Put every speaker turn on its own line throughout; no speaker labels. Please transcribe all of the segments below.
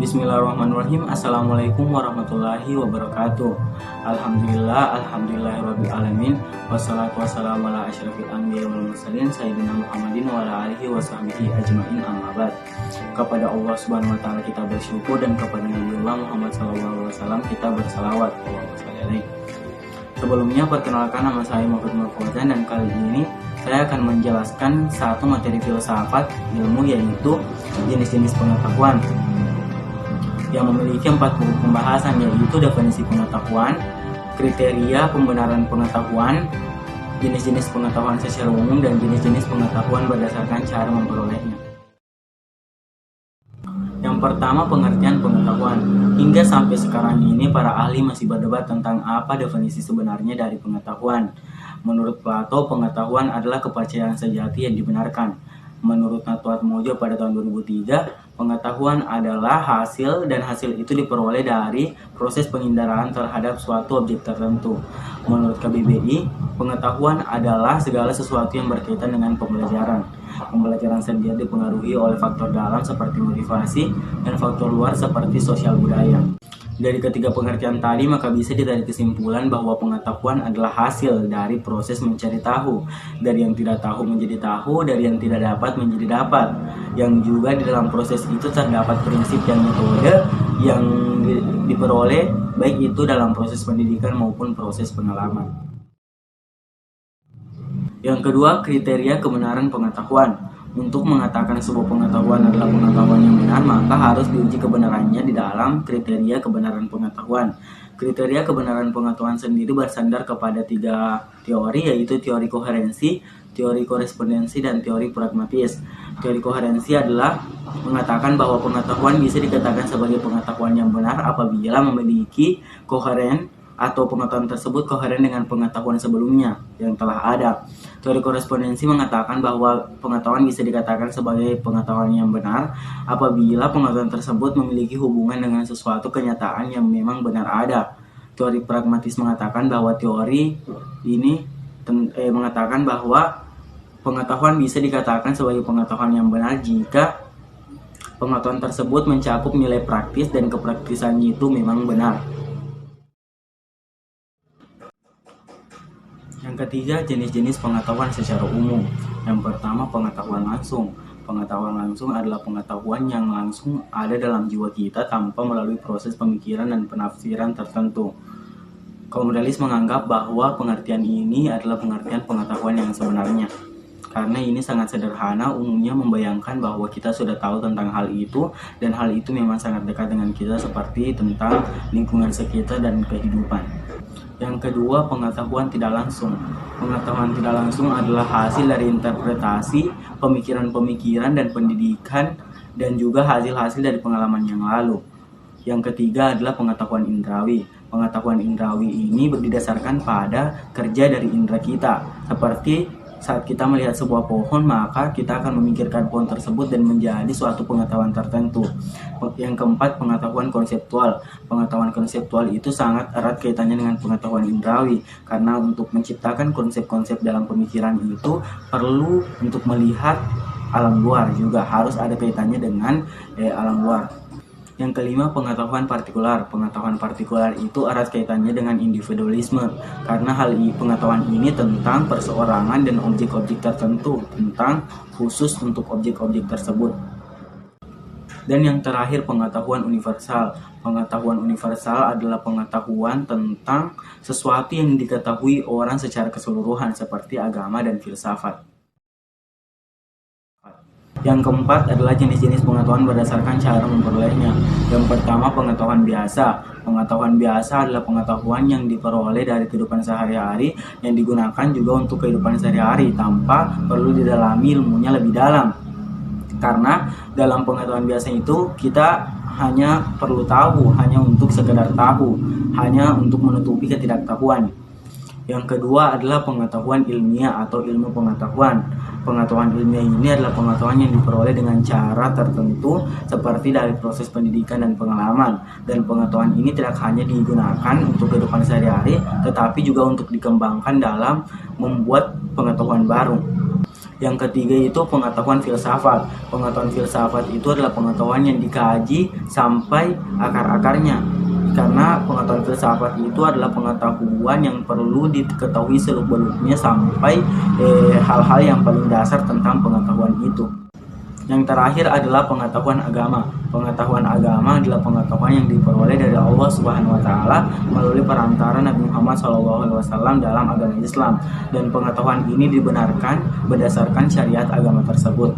Bismillahirrahmanirrahim. Assalamualaikum warahmatullahi wabarakatuh. Alhamdulillahirabbil alamin. Wassalatu wassalamu ala asyrafil anbiya'i wal mursalin sayyidina Muhammadin wa ala alihi washabbihi ajmain, amma ba'd. Kepada Allah Subhanahu wa taala kita bersyukur, dan kepada Nabiullah Muhammad sallallahu alaihi wasallam kita bersalawat. Sebelumnya, perkenalkan, nama saya Muhammad Fauzan, dan kali ini saya akan menjelaskan satu materi filsafat ilmu, yaitu jenis-jenis pengetahuan, yang memiliki 4 buku pembahasan, yaitu definisi pengetahuan, kriteria pembenaran pengetahuan, jenis-jenis pengetahuan secara umum, dan jenis-jenis pengetahuan berdasarkan cara memperolehnya. Yang pertama, pengertian pengetahuan. Hingga sampai sekarang ini para ahli masih berdebat tentang apa definisi sebenarnya dari pengetahuan. Menurut Plato, pengetahuan adalah kepercayaan sejati yang dibenarkan. Menurut Natwaatmojo pada tahun 2003, pengetahuan adalah hasil, dan hasil itu diperoleh dari proses penginderaan terhadap suatu objek tertentu. Menurut KBBI, pengetahuan adalah segala sesuatu yang berkaitan dengan pembelajaran. Pembelajaran sendiri dipengaruhi oleh faktor dalam seperti motivasi dan faktor luar seperti sosial budaya. Dari ketiga pengertian tadi, maka bisa ditarik kesimpulan bahwa pengetahuan adalah hasil dari proses mencari tahu. Dari yang tidak tahu menjadi tahu, dari yang tidak dapat menjadi dapat. Yang juga di dalam proses itu terdapat prinsip dan metode yang diperoleh, baik itu dalam proses pendidikan maupun proses pengalaman. Yang kedua, kriteria kebenaran pengetahuan. Untuk mengatakan sebuah pengetahuan adalah pengetahuan yang benar, maka harus diuji kebenarannya di dalam kriteria kebenaran pengetahuan. Kriteria kebenaran pengetahuan sendiri bersandar kepada 3 teori, yaitu teori koherensi, teori korespondensi, dan teori pragmatis. Teori koherensi adalah mengatakan bahwa pengetahuan bisa dikatakan sebagai pengetahuan yang benar apabila memiliki koheren, atau pengetahuan tersebut koheren dengan pengetahuan sebelumnya yang telah ada. Teori korespondensi mengatakan bahwa pengetahuan bisa dikatakan sebagai pengetahuan yang benar apabila pengetahuan tersebut memiliki hubungan dengan sesuatu kenyataan yang memang benar ada. Teori pragmatis mengatakan bahwa teori ini mengatakan bahwa pengetahuan bisa dikatakan sebagai pengetahuan yang benar jika pengetahuan tersebut mencakup nilai praktis dan kepraktisannya itu memang benar. Yang ketiga, jenis-jenis pengetahuan secara umum. Yang pertama, pengetahuan langsung. Pengetahuan langsung adalah pengetahuan yang langsung ada dalam jiwa kita tanpa melalui proses pemikiran dan penafsiran tertentu. Kaum realis menganggap bahwa pengertian ini adalah pengertian pengetahuan yang sebenarnya. Karena ini sangat sederhana, umumnya membayangkan bahwa kita sudah tahu tentang hal itu, dan hal itu memang sangat dekat dengan kita seperti tentang lingkungan sekitar dan kehidupan. Yang kedua, pengetahuan tidak langsung. Pengetahuan tidak langsung adalah hasil dari interpretasi, pemikiran-pemikiran, dan pendidikan, dan juga hasil-hasil dari pengalaman yang lalu. Yang ketiga adalah pengetahuan indrawi. Pengetahuan indrawi ini didasarkan pada kerja dari indera kita. Seperti saat kita melihat sebuah pohon, maka kita akan memikirkan pohon tersebut dan menjadi suatu pengetahuan tertentu. Yang keempat, pengetahuan konseptual. Pengetahuan konseptual itu sangat erat kaitannya dengan pengetahuan indrawi, karena untuk menciptakan konsep-konsep dalam pemikiran itu perlu untuk melihat alam luar, juga harus ada kaitannya dengan alam luar. Yang kelima, pengetahuan partikular. Pengetahuan partikular itu erat kaitannya dengan individualisme, karena pengetahuan ini tentang perseorangan dan objek-objek tertentu, tentang khusus untuk objek-objek tersebut. Dan yang terakhir, pengetahuan universal. Pengetahuan universal adalah pengetahuan tentang sesuatu yang diketahui orang secara keseluruhan, seperti agama dan filsafat. Yang keempat adalah jenis-jenis pengetahuan berdasarkan cara memperolehnya. Yang pertama, pengetahuan biasa. Pengetahuan biasa adalah pengetahuan yang diperoleh dari kehidupan sehari-hari, yang digunakan juga untuk kehidupan sehari-hari tanpa perlu didalami ilmunya lebih dalam. Karena dalam pengetahuan biasa itu kita hanya perlu tahu, hanya untuk sekedar tahu, hanya untuk menutupi ketidaktahuan. Yang kedua adalah pengetahuan ilmiah atau ilmu pengetahuan. Pengetahuan ilmiah ini adalah pengetahuan yang diperoleh dengan cara tertentu seperti dari proses pendidikan dan pengalaman. Dan pengetahuan ini tidak hanya digunakan untuk kehidupan sehari-hari, tetapi juga untuk dikembangkan dalam membuat pengetahuan baru. Yang ketiga itu pengetahuan filsafat. Pengetahuan filsafat itu adalah pengetahuan yang dikaji sampai akar-akarnya. Karena pengetahuan filsafat itu adalah pengetahuan yang perlu diketahui seluk-beluknya sampai hal-hal yang paling dasar tentang pengetahuan itu. Yang terakhir adalah pengetahuan agama. Pengetahuan agama adalah pengetahuan yang diperoleh dari Allah Subhanahu wa taala melalui perantara Nabi Muhammad SAW dalam agama Islam, dan pengetahuan ini dibenarkan berdasarkan syariat agama tersebut.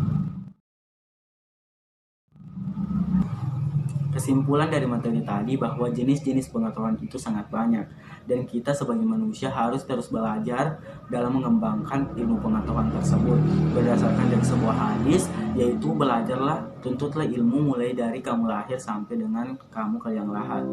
Kesimpulan dari materi tadi bahwa jenis-jenis pengetahuan itu sangat banyak, dan kita sebagai manusia harus terus belajar dalam mengembangkan ilmu pengetahuan tersebut. Berdasarkan dari sebuah hadis, yaitu belajarlah, tuntutlah ilmu mulai dari kamu lahir sampai dengan kamu ke liang lahat.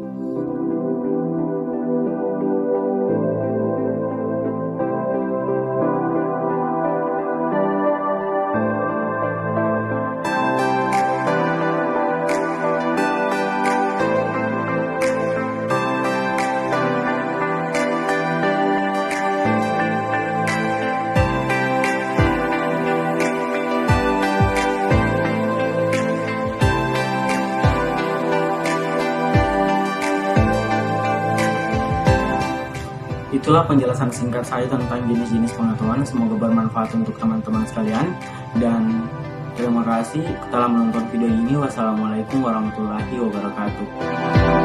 Itulah penjelasan singkat saya tentang jenis-jenis pengetahuan. Semoga bermanfaat untuk teman-teman sekalian, dan terima kasih telah menonton video ini. Wassalamualaikum warahmatullahi wabarakatuh.